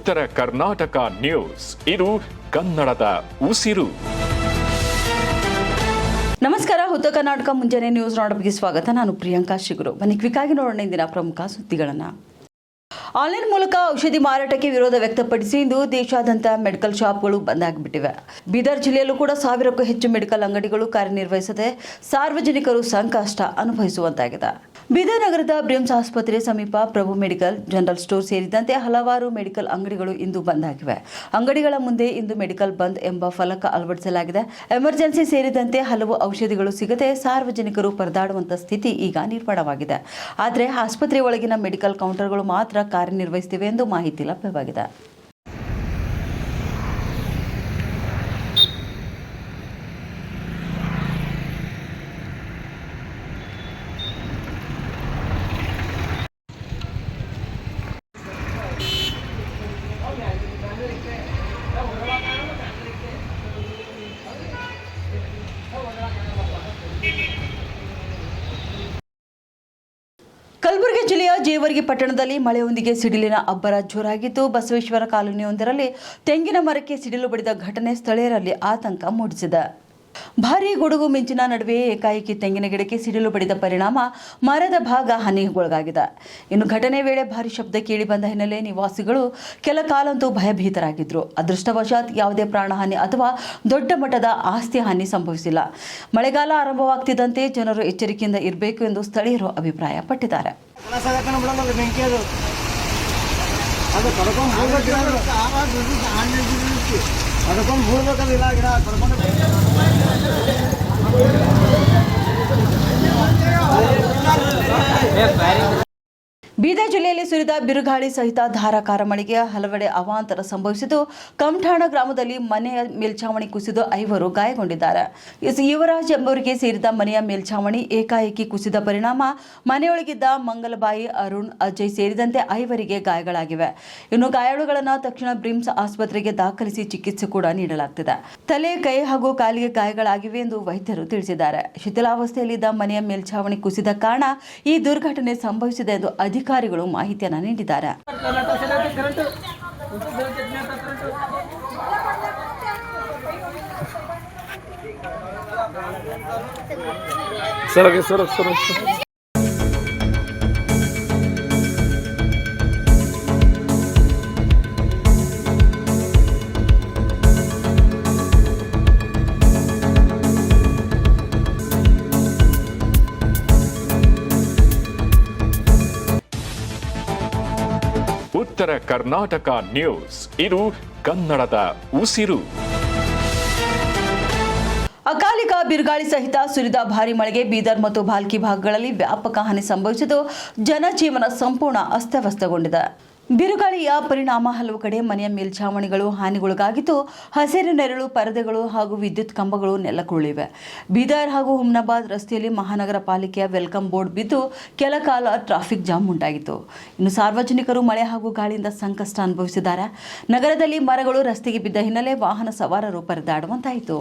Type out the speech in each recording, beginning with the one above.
ಉತ್ತರ ಕರ್ನಾಟಕ ನ್ಯೂಸ್, ಇದು ಕನ್ನಡದ ಉಸಿರು. ನಮಸ್ಕಾರ. ಉತ್ತರ ಕರ್ನಾಟಕ ಮುಂಜಾನೆ ನ್ಯೂಸ್ ನೋಡೋಕೆ ಸ್ವಾಗತ. ನಾನು ಪ್ರಿಯಾಂಕಾ ಶಿಗುರು. ಬನ್ನಿ ಕ್ವಿಕ್ಕಾಗಿ ನೋಡೋಣ ಇಂದಿನ ಪ್ರಮುಖ ಸುದ್ದಿಗಳನ್ನು. ಆನ್ಲೈನ್ ಮೂಲಕ ಔಷಧಿ ಮಾರಾಟಕ್ಕೆ ವಿರೋಧ ವ್ಯಕ್ತಪಡಿಸಿ ಇಂದು ದೇಶಾದ್ಯಂತ ಮೆಡಿಕಲ್ ಶಾಪ್ಗಳು ಬಂದ್ ಆಗಿಬಿಟ್ಟಿವೆ. ಬೀದರ್ ಜಿಲ್ಲೆಯಲ್ಲೂ ಕೂಡ 1000ಕ್ಕೂ ಹೆಚ್ಚು ಮೆಡಿಕಲ್ ಅಂಗಡಿಗಳು ಕಾರ್ಯನಿರ್ವಹಿಸದೆ ಸಾರ್ವಜನಿಕರು ಸಂಕಷ್ಟ ಅನುಭವಿಸುವಂತಾಗಿದೆ. ಬೀದರ್ ನಗರದ ಬ್ರಿಮ್ಸ್ ಆಸ್ಪತ್ರೆ ಸಮೀಪ ಪ್ರಭು ಮೆಡಿಕಲ್, ಜನರಲ್ ಸ್ಟೋರ್ ಸೇರಿದಂತೆ ಹಲವಾರು ಮೆಡಿಕಲ್ ಅಂಗಡಿಗಳು ಇಂದು ಬಂದ್ ಆಗಿವೆ. ಅಂಗಡಿಗಳ ಮುಂದೆ ಇಂದು ಮೆಡಿಕಲ್ ಬಂದ್ ಎಂಬ ಫಲಕ ಅಳವಡಿಸಲಾಗಿದೆ. ಎಮರ್ಜೆನ್ಸಿ ಸೇರಿದಂತೆ ಹಲವು ಔಷಧಿಗಳು ಸಿಗದೆ ಸಾರ್ವಜನಿಕರು ಪರದಾಡುವಂತ ಸ್ಥಿತಿ ಈಗ ನಿರ್ಮಾಣವಾಗಿದೆ. ಆದರೆ ಆಸ್ಪತ್ರೆ ಒಳಗಿನ ಮೆಡಿಕಲ್ ಕೌಂಟರ್ಗಳು ಮಾತ್ರ ಕಾರ್ಯನಿರ್ವಹಿಸುತ್ತಿವೆ ಎಂದು ಮಾಹಿತಿ ಲಭ್ಯವಾಗಿದೆ. ಕಲಬುರಗಿ ಜಿಲ್ಲೆಯ ಜೇವರ್ಗಿ ಪಟ್ಟಣದಲ್ಲಿ ಮಳೆಯೊಂದಿಗೆ ಸಿಡಿಲಿನ ಅಬ್ಬರ ಜೋರಾಗಿದ್ದು, ಬಸವೇಶ್ವರ ಕಾಲೋನಿಯೊಂದರಲ್ಲಿ ತೆಂಗಿನ ಮರಕ್ಕೆ ಸಿಡಿಲು ಬಡಿದ ಘಟನೆ ಸ್ಥಳೀಯರಲ್ಲಿ ಆತಂಕ ಮೂಡಿಸಿದೆ. ಭಾರೀ ಗುಡುಗು ಮಿಂಚಿನ ನಡುವೆ ಏಕಾಏಕಿ ತೆಂಗಿನ ಗಿಡಕ್ಕೆ ಸಿಡಿಲು ಬಡಿದ ಪರಿಣಾಮ ಮರದ ಭಾಗ ಹಾನಿಗೊಳಗಾಗಿದೆ. ಇನ್ನು ಘಟನೆ ವೇಳೆ ಭಾರೀ ಶಬ್ದ ಕೇಳಿ ಬಂದ ಹಿನ್ನೆಲೆ ನಿವಾಸಿಗಳು ಕೆಲ ಕಾಲಂತೂ ಭಯಭೀತರಾಗಿದ್ರು. ಅದೃಷ್ಟವಶಾತ್ ಯಾವುದೇ ಪ್ರಾಣಹಾನಿ ಅಥವಾ ದೊಡ್ಡ ಮಟ್ಟದ ಆಸ್ತಿ ಹಾನಿ ಸಂಭವಿಸಿಲ್ಲ. ಮಳೆಗಾಲ ಆರಂಭವಾಗ್ತಿದ್ದಂತೆ ಜನರು ಎಚ್ಚರಿಕೆಯಿಂದ ಇರಬೇಕು ಎಂದು ಸ್ಥಳೀಯರು ಅಭಿಪ್ರಾಯಪಟ್ಟಿದ್ದಾರೆ. ಬೀದರ್ ಜಿಲ್ಲೆಯಲ್ಲಿ ಸುರಿದ ಬಿರುಗಾಳಿ ಸಹಿತ ಧಾರಾಕಾರ ಮಳೆಗೆ ಹಲವೆಡೆ ಅವಾಂತರ ಸಂಭವಿಸಿದ್ದು, ಕಮಠಾಣ ಗ್ರಾಮದಲ್ಲಿ ಮನೆಯ ಮೇಲ್ಛಾವಣಿ ಕುಸಿದು 5 ಗಾಯಗೊಂಡಿದ್ದಾರೆ. ಯುವರಾಜ್ ಎಂಬುವರಿಗೆ ಸೇರಿದ ಮನೆಯ ಮೇಲ್ಛಾವಣಿ ಏಕಾಏಕಿ ಕುಸಿದ ಪರಿಣಾಮ ಮನೆಯೊಳಗಿದ್ದ ಮಂಗಲಬಾಯಿ, ಅರುಣ್, ಅಜಯ್ ಸೇರಿದಂತೆ 5 ಗಾಯಗಳಾಗಿವೆ. ಇನ್ನು ಗಾಯಾಳುಗಳನ್ನು ತಕ್ಷಣ ಬ್ರಿಮ್ಸ್ ಆಸ್ಪತ್ರೆಗೆ ದಾಖಲಿಸಿ ಚಿಕಿತ್ಸೆ ಕೂಡ ನೀಡಲಾಗುತ್ತಿದೆ. ತಲೆ, ಕೈ ಹಾಗೂ ಕಾಲಿಗೆ ಗಾಯಗಳಾಗಿವೆ ಎಂದು ವೈದ್ಯರು ತಿಳಿಸಿದ್ದಾರೆ. ಶಿಥಿಲಾವಸ್ಥೆಯಲ್ಲಿದ್ದ ಮನೆಯ ಮೇಲ್ಛಾವಣಿ ಕುಸಿದ ಕಾರಣ ಈ ದುರ್ಘಟನೆ ಸಂಭವಿಸಿದೆ ಎಂದು ಅಧಿಕಾರಿಗಳು ಮಾಹಿತಿಯನ್ನು ನೀಡಿದ್ದಾರೆ. ಉತ್ತರ ಕರ್ನಾಟಕ ನ್ಯೂಸ್, ಇದು ಕನ್ನಡದ ಉಸಿರು. ಅಕಾಲಿಕ ಬಿರುಗಾಳಿ ಸಹಿತ ಸುರಿದ ಭಾರೀ ಮಳೆಗೆ ಬೀದರ್ ಮತ್ತು ಭಾಲ್ಕಿ ಭಾಗಗಳಲ್ಲಿ ವ್ಯಾಪಕ ಹಾನಿ ಸಂಭವಿಸಿದ್ದು, ಜನಜೀವನ ಸಂಪೂರ್ಣ ಅಸ್ತವ್ಯಸ್ತಗೊಂಡಿದೆ. ಬಿರುಗಾಳಿಯ ಪರಿಣಾಮ ಹಲವು ಕಡೆ ಮನೆಯ ಮೇಲ್ಛಾವಣಿಗಳು ಹಾನಿಗೊಳಗಾಗಿದ್ದು, ಹಸಿರು ನೆರಳು ಪರದೆಗಳು ಹಾಗೂ ವಿದ್ಯುತ್ ಕಂಬಗಳು ನೆಲಕ್ಕುರುಳಿವೆ. ಬೀದರ್ ಹಾಗೂ ಹುಮ್ನಾಬಾದ್ ರಸ್ತೆಯಲ್ಲಿ ಮಹಾನಗರ ಪಾಲಿಕೆಯ ವೆಲ್ಕಮ್ ಬೋರ್ಡ್ ಬಿದ್ದು ಕೆಲ ಕಾಲ ಟ್ರಾಫಿಕ್ ಜಾಮ್ ಉಂಟಾಗಿತ್ತು. ಇನ್ನು ಸಾರ್ವಜನಿಕರು ಮಳೆ ಹಾಗೂ ಗಾಳಿಯಿಂದ ಸಂಕಷ್ಟ ಅನುಭವಿಸಿದ್ದಾರೆ. ನಗರದಲ್ಲಿ ಮರಗಳು ರಸ್ತೆಗೆ ಬಿದ್ದ ಹಿನ್ನೆಲೆ ವಾಹನ ಸವಾರರು ಪರದಾಡುವಂತಾಯಿತು.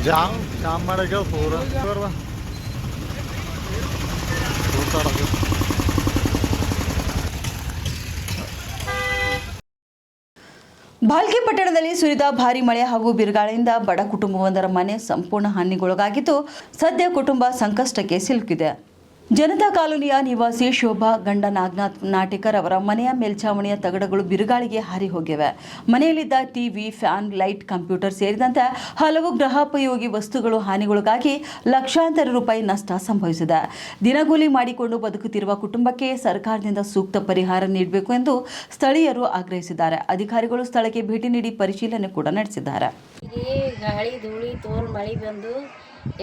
ಜಾಮ್ ಮಾಡಕ್ಕೆ ಪೂರ ಭಾಲ್ಕಿ ಪಟ್ಟಣದಲ್ಲಿ ಸುರಿದ ಭಾರೀ ಮಳೆ ಹಾಗೂ ಬಿರುಗಾಳಿಯಿಂದ ಬಡ ಕುಟುಂಬವೊಂದರ ಮನೆ ಸಂಪೂರ್ಣ ಹಾನಿಗೊಳಗಾಗಿದ್ದು, ಸದ್ಯ ಕುಟುಂಬ ಸಂಕಷ್ಟಕ್ಕೆ ಸಿಲುಕಿದೆ. ಜನತಾ ಕಾಲೋನಿಯ ನಿವಾಸಿ ಶೋಭಾ ಗಂಡ ನಾಗನಾಥ್ ನಾಟೇಕರ್ ಅವರ ಮನೆಯ ಮೇಲ್ಛಾವಣಿಯ ತಗಡುಗಳು ಬಿರುಗಾಳಿಗೆ ಹಾರಿ ಹೋಗಿವೆ. ಮನೆಯಲ್ಲಿದ್ದ ಟಿವಿ, ಫ್ಯಾನ್, ಲೈಟ್, ಕಂಪ್ಯೂಟರ್ ಸೇರಿದಂತೆ ಹಲವು ಗೃಹೋಪಯೋಗಿ ವಸ್ತುಗಳು ಹಾನಿಗೊಳಗಾಗಿ ಲಕ್ಷಾಂತರ ರೂಪಾಯಿ ನಷ್ಟ ಸಂಭವಿಸಿದೆ. ದಿನಗೂಲಿ ಮಾಡಿಕೊಂಡು ಬದುಕುತ್ತಿರುವ ಕುಟುಂಬಕ್ಕೆ ಸರ್ಕಾರದಿಂದ ಸೂಕ್ತ ಪರಿಹಾರ ನೀಡಬೇಕು ಎಂದು ಸ್ಥಳೀಯರು ಆಗ್ರಹಿಸಿದ್ದಾರೆ. ಅಧಿಕಾರಿಗಳು ಸ್ಥಳಕ್ಕೆ ಭೇಟಿ ನೀಡಿ ಪರಿಶೀಲನೆ ಕೂಡ ನಡೆಸಿದ್ದಾರೆ. ಗಾಳಿ ಧೂಳಿ ತೋಲ್ ಮಳೆ ಬಂದು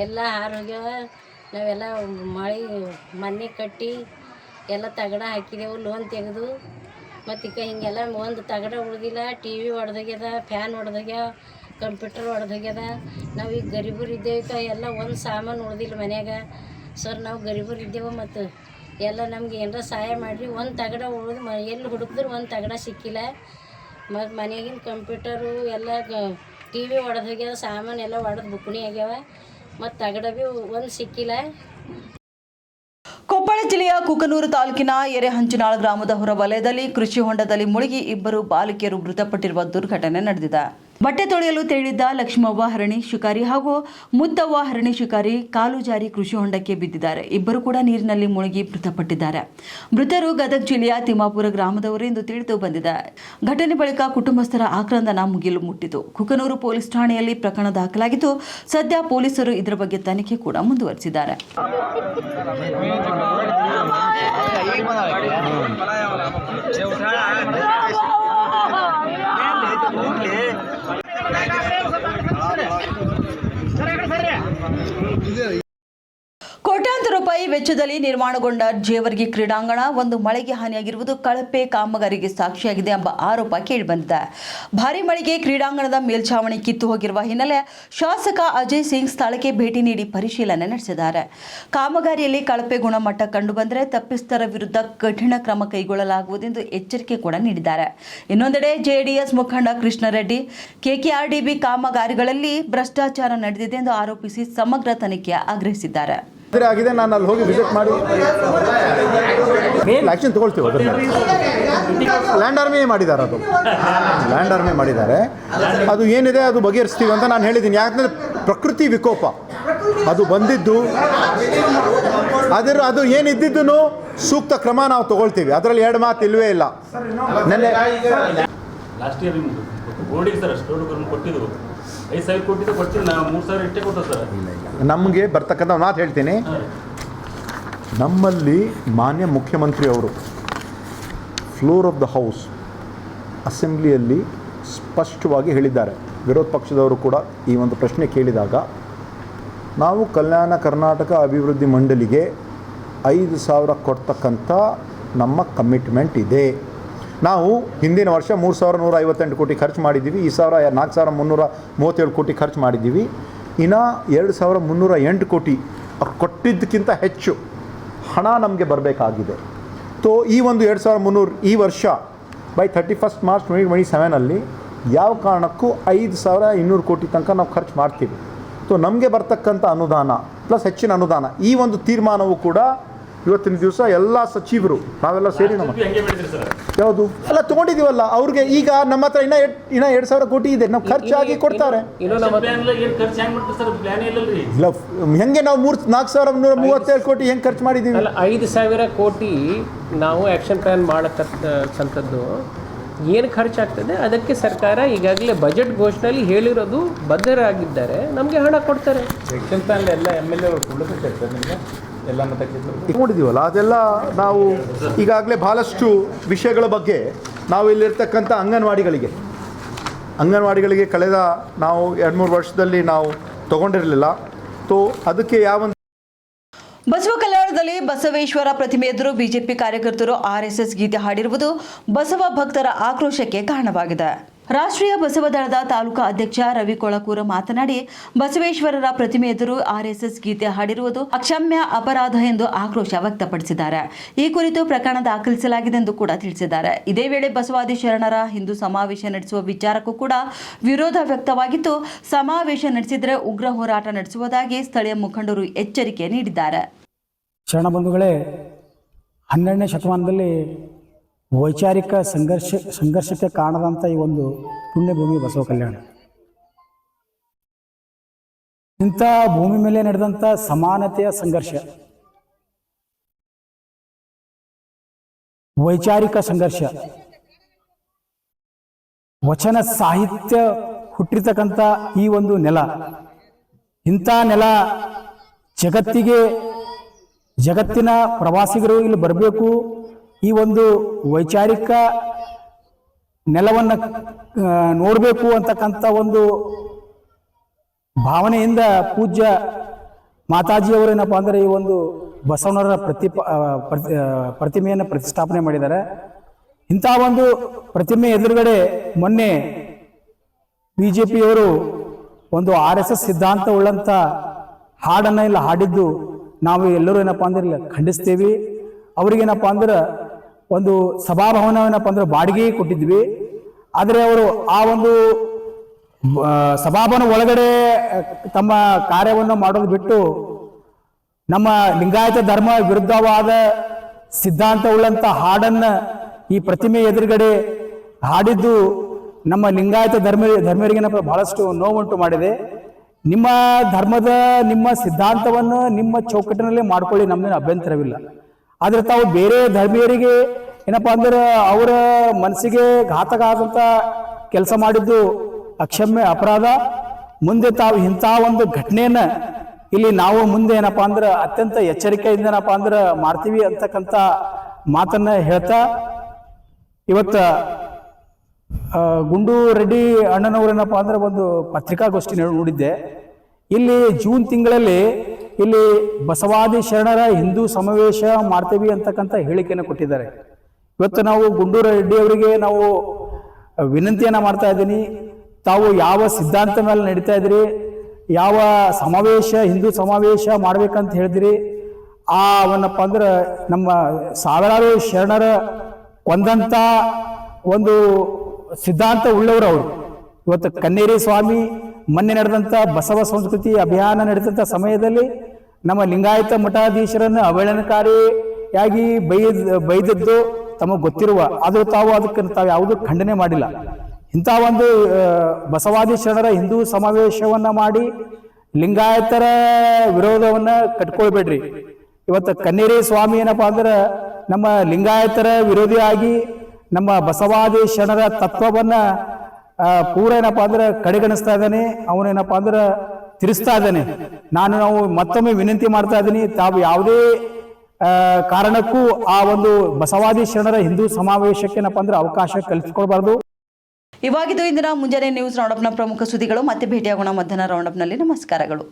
ಎಲ್ಲ ಆರೋಗ್ಯ ನಾವೆಲ್ಲ ಮನೆ ಕಟ್ಟಿ ಎಲ್ಲ ತಗಡ ಹಾಕಿದೆವು, ಲೋನ್ ತೆಗೆದು ಮತ್ತು ಹಿಂಗೆಲ್ಲ ಒಂದು ತಗಡ ಉಳ್ದಿಲ್ಲ. ಟಿ ವಿ ಒಡೆದೋಗ್ಯದ, ಫ್ಯಾನ್ ಒಡೆದೋಗ್ಯಾವ, ಕಂಪ್ಯೂಟರ್ ಒಡೆದೋಗ್ಯದ. ನಾವು ಈಗ ಗರೀಬರು ಇದ್ದೇವೆ, ಎಲ್ಲ ಒಂದು ಸಾಮಾನು ಉಳ್ದಿಲ್ಲ ಮನ್ಯಾಗ. ಸರ್ ನಾವು ಗರೀಬರು ಇದ್ದೇವೆ ಮತ್ತು ಎಲ್ಲ ನಮ್ಗೆ ಏನಾರ ಸಹಾಯ ಮಾಡಿರಿ. ಒಂದು ತಗಡ ಉಳಿದು ಎಲ್ಲಿ ಹುಡುಕಿದ್ರು ಒಂದು ತಗಡ ಸಿಕ್ಕಿಲ್ಲ. ಮತ್ತು ಮನೆಯಾಗಿನ ಕಂಪ್ಯೂಟರು ಎಲ್ಲ ಟಿ ವಿ ಒಡೆದು ಹೋಗ್ಯಾವ, ಸಾಮಾನು ಎಲ್ಲ ಒಡೆದು ಬುಕ್ಣಿ ಆಗ್ಯಾವ, ಮತ್ತು ತಗಡ ಭೀ ಒಂದು ಸಿಕ್ಕಿಲ್ಲ. ಕೊಪ್ಪಳ ಜಿಲ್ಲೆಯ ಕುಕನೂರು ತಾಲೂಕಿನ ಎರೆಹಂಚಿನಾಳ ಗ್ರಾಮದ ಹೊರವಲಯದಲ್ಲಿ ಕೃಷಿ ಹೊಂಡದಲ್ಲಿ ಮುಳುಗಿ ಇಬ್ಬರು ಬಾಲಕಿಯರು ಮೃತಪಟ್ಟಿರುವ ದುರ್ಘಟನೆ ನಡೆದಿದೆ. ಬಟ್ಟೆ ತೊಳೆಯಲು ತೆರಳಿದ್ದ ಲಕ್ಷ್ಮವ್ವ ಹರಣಿ ಶಿಕಾರಿ ಹಾಗೂ ಮುತ್ತವ್ವ ಹರಣಿ ಶಿಕಾರಿ ಕಾಲು ಜಾರಿ ಕೃಷಿ ಹೊಂಡಕ್ಕೆ ಬಿದ್ದಿದ್ದಾರೆ. ಇಬ್ಬರು ಕೂಡ ನೀರಿನಲ್ಲಿ ಮುಳುಗಿ ಮೃತಪಟ್ಟಿದ್ದಾರೆ. ಮೃತರು ಗದಗ ಜಿಲ್ಲೆಯ ತಿಮ್ಮಾಪುರ ಗ್ರಾಮದವರು ಎಂದು ತಿಳಿದು ಬಂದಿದೆ. ಘಟನೆ ಬಳಿಕ ಕುಟುಂಬಸ್ಥರ ಆಕ್ರಂದನ ಮುಗಿಲು ಮುಟ್ಟಿತು. ಕುಕನೂರು ಪೊಲೀಸ್ ಠಾಣೆಯಲ್ಲಿ ಪ್ರಕರಣ ದಾಖಲಾಗಿದ್ದು ಸದ್ಯ ಪೊಲೀಸರು ಇದರ ಬಗ್ಗೆ ತನಿಖೆ ಕೂಡ ಮುಂದುವರೆಸಿದ್ದಾರೆ. ಕೋಟ್ಯಾಂತರ ರೂಪಾಯಿ ವೆಚ್ಚದಲ್ಲಿ ನಿರ್ಮಾಣಗೊಂಡ ಜೇವರ್ಗಿ ಕ್ರೀಡಾಂಗಣ ಒಂದು ಮಳೆಗೆ ಹಾನಿಯಾಗಿರುವುದು ಕಳಪೆ ಕಾಮಗಾರಿಗೆ ಸಾಕ್ಷಿಯಾಗಿದೆ ಎಂಬ ಆರೋಪ ಕೇಳಿಬಂದಿದೆ. ಭಾರೀ ಮಳೆಗೆ ಕ್ರೀಡಾಂಗಣದ ಮೇಲ್ಛಾವಣಿ ಕಿತ್ತು ಹೋಗಿರುವ ಹಿನ್ನೆಲೆ ಶಾಸಕ ಅಜಯ್ ಸಿಂಗ್ ಸ್ಥಳಕ್ಕೆ ಭೇಟಿ ನೀಡಿ ಪರಿಶೀಲನೆ ನಡೆಸಿದ್ದಾರೆ. ಕಾಮಗಾರಿಯಲ್ಲಿ ಕಳಪೆ ಗುಣಮಟ್ಟ ಕಂಡುಬಂದರೆ ತಪ್ಪಿಸ್ಥರ ವಿರುದ್ಧ ಕಠಿಣ ಕ್ರಮ ಕೈಗೊಳ್ಳಲಾಗುವುದೆಂದು ಎಚ್ಚರಿಕೆ ಕೂಡ ನೀಡಿದ್ದಾರೆ. ಇನ್ನೊಂದೆಡೆ ಜೆಡಿಎಸ್ ಮುಖಂಡ ಕೃಷ್ಣರೆಡ್ಡಿ ಕೆಕೆಆರ್ಡಿಬಿ ಕಾಮಗಾರಿಗಳಲ್ಲಿ ಭ್ರಷ್ಟಾಚಾರ ನಡೆದಿದೆ ಎಂದು ಆರೋಪಿಸಿ ಸಮಗ್ರ ತನಿಖೆ ಆಗ್ರಹಿಸಿದ್ದಾರೆ. ಆಗಿದೆ, ನಾನು ಅಲ್ಲಿ ಹೋಗಿ ವಿಸಿಟ್ ಮಾಡಿ ಆ್ಯಕ್ಷನ್ ತೊಗೊಳ್ತೀವಿ. ಅದನ್ನು ಲ್ಯಾಂಡ್ ಆರ್ಮಿ ಮಾಡಿದ್ದಾರೆ, ಅದು ಲ್ಯಾಂಡ್ ಆರ್ಮಿ ಮಾಡಿದ್ದಾರೆ. ಅದು ಏನಿದೆ ಅದು ಬಗೆಹರಿಸ್ತೀವಿ ಅಂತ ನಾನು ಹೇಳಿದ್ದೀನಿ. ಯಾಕಂದರೆ ಪ್ರಕೃತಿ ವಿಕೋಪ ಅದು ಬಂದಿದ್ದು, ಅದು ಏನಿದ್ದು ಸೂಕ್ತ ಕ್ರಮ ನಾವು ತೊಗೊಳ್ತೀವಿ. ಅದರಲ್ಲಿ ಎರಡು ಮಾತು ಇಲ್ಲವೇ ಇಲ್ಲ. ನೆನ್ನೆ ಲಾಸ್ಟ್ ಇಯರ್ ರೋಡಿಗೆ ಸರ್ ಅಷ್ಟು ರೋಡ್ ಕೊಟ್ಟಿದ್ದು 5,000 ಕೋಟಿ ಕೊಡ್ತೀನಿ, ನಾವು 3,000 ಇಷ್ಟೇ ಕೊಟ್ಟು ಸರ್. ನಮಗೆ ಬರ್ತಕ್ಕಂಥ ಮಾತು ಹೇಳ್ತೀನಿ. ನಮ್ಮಲ್ಲಿ ಮಾನ್ಯ ಮುಖ್ಯಮಂತ್ರಿಯವರು ಫ್ಲೋರ್ ಆಫ್ ದ ಹೌಸ್ ಅಸೆಂಬ್ಲಿಯಲ್ಲಿ ಸ್ಪಷ್ಟವಾಗಿ ಹೇಳಿದ್ದಾರೆ. ವಿರೋಧ ಪಕ್ಷದವರು ಕೂಡ ಈ ಒಂದು ಪ್ರಶ್ನೆ ಕೇಳಿದಾಗ ನಾವು ಕಲ್ಯಾಣ ಕರ್ನಾಟಕ ಅಭಿವೃದ್ಧಿ ಮಂಡಳಿಗೆ 5,000 ಕೊಡ್ತಕ್ಕಂಥ ನಮ್ಮ ಕಮಿಟ್ಮೆಂಟ್ ಇದೆ. ನಾವು ಹಿಂದಿನ ವರ್ಷ 3,158 ಕೋಟಿ ಖರ್ಚು ಮಾಡಿದ್ದೀವಿ. ಈ 4,337 ಕೋಟಿ ಖರ್ಚು ಮಾಡಿದ್ದೀವಿ. ಇನ್ನು 2,308 ಕೋಟಿ ಕೊಟ್ಟಿದ್ದಕ್ಕಿಂತ ಹೆಚ್ಚು ಹಣ ನಮಗೆ ಬರಬೇಕಾಗಿದೆ. ತೋ ಈ ಒಂದು 2,300 ಈ ವರ್ಷ ಬೈ 31 ಮಾರ್ಚ್ 2027 ಯಾವ ಕಾರಣಕ್ಕೂ 5,200 ಕೋಟಿ ತನಕ ನಾವು ಖರ್ಚು ಮಾಡ್ತೀವಿ. ತೋ ನಮಗೆ ಬರ್ತಕ್ಕಂಥ ಅನುದಾನ ಪ್ಲಸ್ ಹೆಚ್ಚಿನ ಅನುದಾನ, ಈ ಒಂದು ತೀರ್ಮಾನವು ಕೂಡ ಇವತ್ತಿನ ದಿವಸ ಎಲ್ಲ ಸಚಿವರು ನಾವೆಲ್ಲ ಸೇರಿ ನಮ್ಮ ಯಾವುದು ಎಲ್ಲ ತೊಗೊಂಡಿದ್ದೀವಲ್ಲ, ಅವ್ರಿಗೆ ಈಗ ನಮ್ಮ ಹತ್ರ ಇನ್ನ 2,000 ಕೋಟಿ ಇದೆ, ನಾವು ಖರ್ಚಾಗಿ ಕೊಡ್ತಾರೆ. ಇಲ್ಲ ಹೆಂಗೆ ನಾವು 4,437 ಕೋಟಿ ಹೆಂಗೆ ಖರ್ಚು ಮಾಡಿದ್ದೀವಿ? 5,000 ಕೋಟಿ ನಾವು ಆ್ಯಕ್ಷನ್ ಪ್ಲ್ಯಾನ್ ಮಾಡತಕ್ಕಂಥದ್ದು ಏನು ಖರ್ಚಾಗ್ತದೆ ಅದಕ್ಕೆ ಸರ್ಕಾರ ಈಗಾಗಲೇ ಬಜೆಟ್ ಘೋಷಣೆಯಲ್ಲಿ ಹೇಳಿರೋದು, ಬದ್ಧರಾಗಿದ್ದಾರೆ, ನಮಗೆ ಹಣ ಕೊಡ್ತಾರೆ. ಆ್ಯಕ್ಷನ್ ಪ್ಲ್ಯಾನ್ ಎಲ್ಲ MLA ಅವರು ಕೊಡಬೇಕು ಸರ್ ನಿಮಗೆ ಎಲ್ಲ ನೋಡಿದ್ದೀವಲ್ಲ, ಅದೆಲ್ಲ ನಾವು ಈಗಾಗಲೇ ಭಾಳಷ್ಟು ವಿಷಯಗಳ ಬಗ್ಗೆ ನಾವು ಇಲ್ಲಿರ್ತಕ್ಕಂಥ ಅಂಗನವಾಡಿಗಳಿಗೆ ಕಳೆದ ನಾವು 2-3 ವರ್ಷದಲ್ಲಿ ನಾವು ತಗೊಂಡಿರಲಿಲ್ಲ. ತೋ ಅದಕ್ಕೆ ಯಾವ ಬಸವ ಕಲ್ಯಾಣದಲ್ಲಿ ಬಸವೇಶ್ವರ ಪ್ರತಿಮೆ ಎದುರು ಬಿಜೆಪಿ ಕಾರ್ಯಕರ್ತರು ಆರ್ಎಸ್ಎಸ್ ಗೀತೆ ಹಾಡಿರುವುದು ಬಸವ ಭಕ್ತರ ಆಕ್ರೋಶಕ್ಕೆ ಕಾರಣವಾಗಿದೆ. ರಾಷ್ಟ್ರೀಯ ಬಸವ ದಳದ ತಾಲೂಕಾ ಅಧ್ಯಕ್ಷ ರವಿ ಕೊಳಕೂರ ಮಾತನಾಡಿ, ಬಸವೇಶ್ವರರ ಪ್ರತಿಮೆ ಎದುರು ಆರ್ಎಸ್ಎಸ್ ಗೀತೆ ಹಾಡಿರುವುದು ಅಕ್ಷಮ್ಯ ಅಪರಾಧ ಎಂದು ಆಕ್ರೋಶ ವ್ಯಕ್ತಪಡಿಸಿದ್ದಾರೆ. ಈ ಕುರಿತು ಪ್ರಕರಣ ದಾಖಲಿಸಲಾಗಿದೆ ಎಂದು ಕೂಡ ತಿಳಿಸಿದ್ದಾರೆ. ಇದೇ ವೇಳೆ ಬಸವಾದಿ ಶರಣರ ಹಿಂದೂ ಸಮಾವೇಶ ನಡೆಸುವ ವಿಚಾರಕ್ಕೂ ಕೂಡ ವಿರೋಧ ವ್ಯಕ್ತವಾಗಿದ್ದು, ಸಮಾವೇಶ ನಡೆಸಿದರೆ ಉಗ್ರ ಹೋರಾಟ ನಡೆಸುವುದಾಗಿ ಸ್ಥಳೀಯ ಮುಖಂಡರು ಎಚ್ಚರಿಕೆ ನೀಡಿದ್ದಾರೆ. ಶರಣ ಬಂಧುಗಳೇ, 12ನೇ ಶತಮಾನದಲ್ಲಿ ವೈಚಾರಿಕ ಸಂಘರ್ಷಕ್ಕೆ ಕಾರಣದಂಥ ಈ ಒಂದು ಪುಣ್ಯಭೂಮಿ ಬಸವ ಕಲ್ಯಾಣ. ಇಂಥ ಭೂಮಿ ಮೇಲೆ ನಡೆದಂಥ ಸಮಾನತೆಯ ಸಂಘರ್ಷ, ವೈಚಾರಿಕ ಸಂಘರ್ಷ, ವಚನ ಸಾಹಿತ್ಯ ಹುಟ್ಟಿರ್ತಕ್ಕಂಥ ಈ ಒಂದು ನೆಲ, ಇಂಥ ನೆಲ ಜಗತ್ತಿನ ಪ್ರವಾಸಿಗರು ಇಲ್ಲಿ ಬರಬೇಕು, ಈ ಒಂದು ವೈಚಾರಿಕ ನೆಲವನ್ನು ನೋಡಬೇಕು ಅಂತಕ್ಕಂಥ ಒಂದು ಭಾವನೆಯಿಂದ ಪೂಜ್ಯ ಮಾತಾಜಿಯವರೇನಪ್ಪ ಅಂದರೆ ಈ ಒಂದು ಬಸವಣ್ಣರ ಪ್ರತಿಮೆಯನ್ನು ಪ್ರತಿಷ್ಠಾಪನೆ ಮಾಡಿದ್ದಾರೆ. ಇಂಥ ಒಂದು ಪ್ರತಿಮೆ ಎದುರುಗಡೆ ಮೊನ್ನೆ BJPಯವರು ಒಂದು RSS ಸಿದ್ಧಾಂತ ಉಳ್ಳಂಥ ಹಾಡನ್ನು ಇಲ್ಲಿ ಹಾಡಿದ್ದು ನಾವು ಎಲ್ಲರೂ ಏನಪ್ಪ ಅಂದ್ರೆ ಖಂಡಿಸ್ತೀವಿ. ಅವ್ರಿಗೇನಪ್ಪ ಅಂದ್ರೆ ಒಂದು ಸಭಾಭವನವೇನಪ್ಪ ಅಂದ್ರೆ ಬಾಡಿಗೆ ಕೊಟ್ಟಿದ್ವಿ. ಆದರೆ ಅವರು ಆ ಒಂದು ಸಭಾಭವನ ಒಳಗಡೆ ತಮ್ಮ ಕಾರ್ಯವನ್ನು ಮಾಡೋದು ಬಿಟ್ಟು ನಮ್ಮ ಲಿಂಗಾಯತ ಧರ್ಮ ವಿರುದ್ಧವಾದ ಸಿದ್ಧಾಂತವುಳ್ಳಂಥ ಹಾಡನ್ನು ಈ ಪ್ರತಿಮೆ ಎದುರುಗಡೆ ಹಾಡಿದ್ದು ನಮ್ಮ ಲಿಂಗಾಯತ ಧರ್ಮರಿಗೇನಪ್ಪ ಬಹಳಷ್ಟು ನೋವುಂಟು ಮಾಡಿದೆ. ನಿಮ್ಮ ಧರ್ಮದ ನಿಮ್ಮ ಸಿದ್ಧಾಂತವನ್ನು ನಿಮ್ಮ ಚೌಕಟ್ಟಿನಲ್ಲೇ ಮಾಡ್ಕೊಳ್ಳಿ, ನಮ್ಮದೇನು ಅಭ್ಯಂತರವಿಲ್ಲ. ಆದರೆ ತಾವು ಬೇರೆ ಧರ್ಮೀಯರಿಗೆ ಏನಪ್ಪ ಅಂದ್ರೆ ಅವರ ಮನಸ್ಸಿಗೆ ಘಾತಕ ಆದಂಥ ಕೆಲಸ ಮಾಡಿದ್ದು ಅಕ್ಷಮ್ಯ ಅಪರಾಧ. ಮುಂದೆ ತಾವು ಇಂಥ ಒಂದು ಘಟನೆಯನ್ನು ಇಲ್ಲಿ ನಾವು ಮುಂದೆ ಏನಪ್ಪ ಅಂದ್ರೆ ಅತ್ಯಂತ ಎಚ್ಚರಿಕೆಯಿಂದ ಏನಪ್ಪ ಅಂದ್ರೆ ಮಾಡ್ತೀವಿ ಅಂತಕ್ಕಂಥ ಮಾತನ್ನ ಹೇಳ್ತಾ ಇವತ್ತು ಗುಂಡು ರೆಡ್ಡಿ ಅಣ್ಣನವರೇನಪ್ಪ ಅಂದ್ರೆ ಒಂದು ಪತ್ರಿಕಾಗೋಷ್ಠಿ ನೋಡಿದ್ದೆ. ಇಲ್ಲಿ ಜೂನ್ ತಿಂಗಳಲ್ಲಿ ಇಲ್ಲಿ ಬಸವಾದಿ ಶರಣರ ಹಿಂದೂ ಸಮಾವೇಶ ಮಾಡ್ತೀವಿ ಅಂತಕ್ಕಂಥ ಹೇಳಿಕೆಯನ್ನು ಕೊಟ್ಟಿದ್ದಾರೆ. ಇವತ್ತು ನಾವು ಗುಂಡು ರೆಡ್ಡಿ ಅವರಿಗೆ ನಾವು ವಿನಂತಿಯನ್ನು ಮಾಡ್ತಾ ಇದ್ದೀನಿ, ತಾವು ಯಾವ ಸಿದ್ಧಾಂತ ಮೇಲೆ ನಡೀತಾ ಇದ್ರಿ, ಯಾವ ಸಮಾವೇಶ ಹಿಂದೂ ಸಮಾವೇಶ ಮಾಡ್ಬೇಕಂತ ಹೇಳಿದ್ರಿ, ಅವನಪ್ಪ ಅಂದ್ರೆ ನಮ್ಮ ಸಾವಿರಾರು ಶರಣರ ಕೊಂದಂಥ ಒಂದು ಸಿದ್ಧಾಂತ ಉಳ್ಳವರು ಅವರು. ಇವತ್ತು ಕನ್ನೇರಿ ಸ್ವಾಮಿ ಮೊನ್ನೆ ನಡೆದಂಥ ಬಸವ ಸಂಸ್ಕೃತಿ ಅಭಿಯಾನ ನಡೆದಂಥ ಸಮಯದಲ್ಲಿ ನಮ್ಮ ಲಿಂಗಾಯತ ಮಠಾಧೀಶರನ್ನು ಅವಹೇಳನಕಾರಿಯಾಗಿ ಬೈದದ್ದು ತಮಗೆ ಗೊತ್ತಿರುವ, ಆದರೂ ಅದಕ್ಕೆ ತಾವು ಯಾವುದೂ ಖಂಡನೆ ಮಾಡಿಲ್ಲ. ಇಂಥ ಒಂದು ಬಸವಾದಿ ಶರಣರ ಹಿಂದೂ ಸಮಾವೇಶವನ್ನ ಮಾಡಿ ಲಿಂಗಾಯತರ ವಿರೋಧವನ್ನ ಕಟ್ಕೊಳ್ಬೇಡ್ರಿ. ಇವತ್ತು ಕನ್ನೇರಿ ಸ್ವಾಮಿ ಏನಪ್ಪಾ ಅಂದ್ರೆ ನಮ್ಮ ಲಿಂಗಾಯತರ ವಿರೋಧಿಯಾಗಿ ನಮ್ಮ ಬಸವಾದಿ ಶರಣರ ತತ್ವವನ್ನ ಪೂರ ಏನಪ್ಪಾ ಅಂದ್ರೆ ಕಡೆಗಣಿಸ್ತಾ ಇದ್ದಾನೆ, ಅವನೇನಪ್ಪಾ ಅಂದ್ರೆ ತಿರ್ಸ್ತಾ ಇದ್ದಾನೆ. ನಾವು ಮತ್ತೊಮ್ಮೆ ವಿನಂತಿ ಮಾಡ್ತಾ ಇದ್ದೀನಿ, ತಾವು ಯಾವುದೇ ಕಾರಣಕ್ಕೂ ಆ ಒಂದು ಬಸವಾದಿ ಶರಣರ ಹಿಂದೂ ಸಮಾವೇಶಕ್ಕೆ ಏನಪ್ಪಾ ಅಂದ್ರೆ ಅವಕಾಶ ಕಲ್ಪಿಸ್ಕೊಳ್ಬಾರ್ದು. ಇವಾಗಿದ್ದು ಇಂದಿನ ಮುಂಜಾನೆ ನ್ಯೂಸ್ ರೌಂಡಪ್ನ ಪ್ರಮುಖ ಸುದ್ದಿಗಳು. ಮತ್ತೆ ಭೇಟಿಯಾಗೋಣ ಮಧ್ಯಾಹ್ನ ರೌಂಡಪ್ನಲ್ಲಿ. ನಮಸ್ಕಾರಗಳು.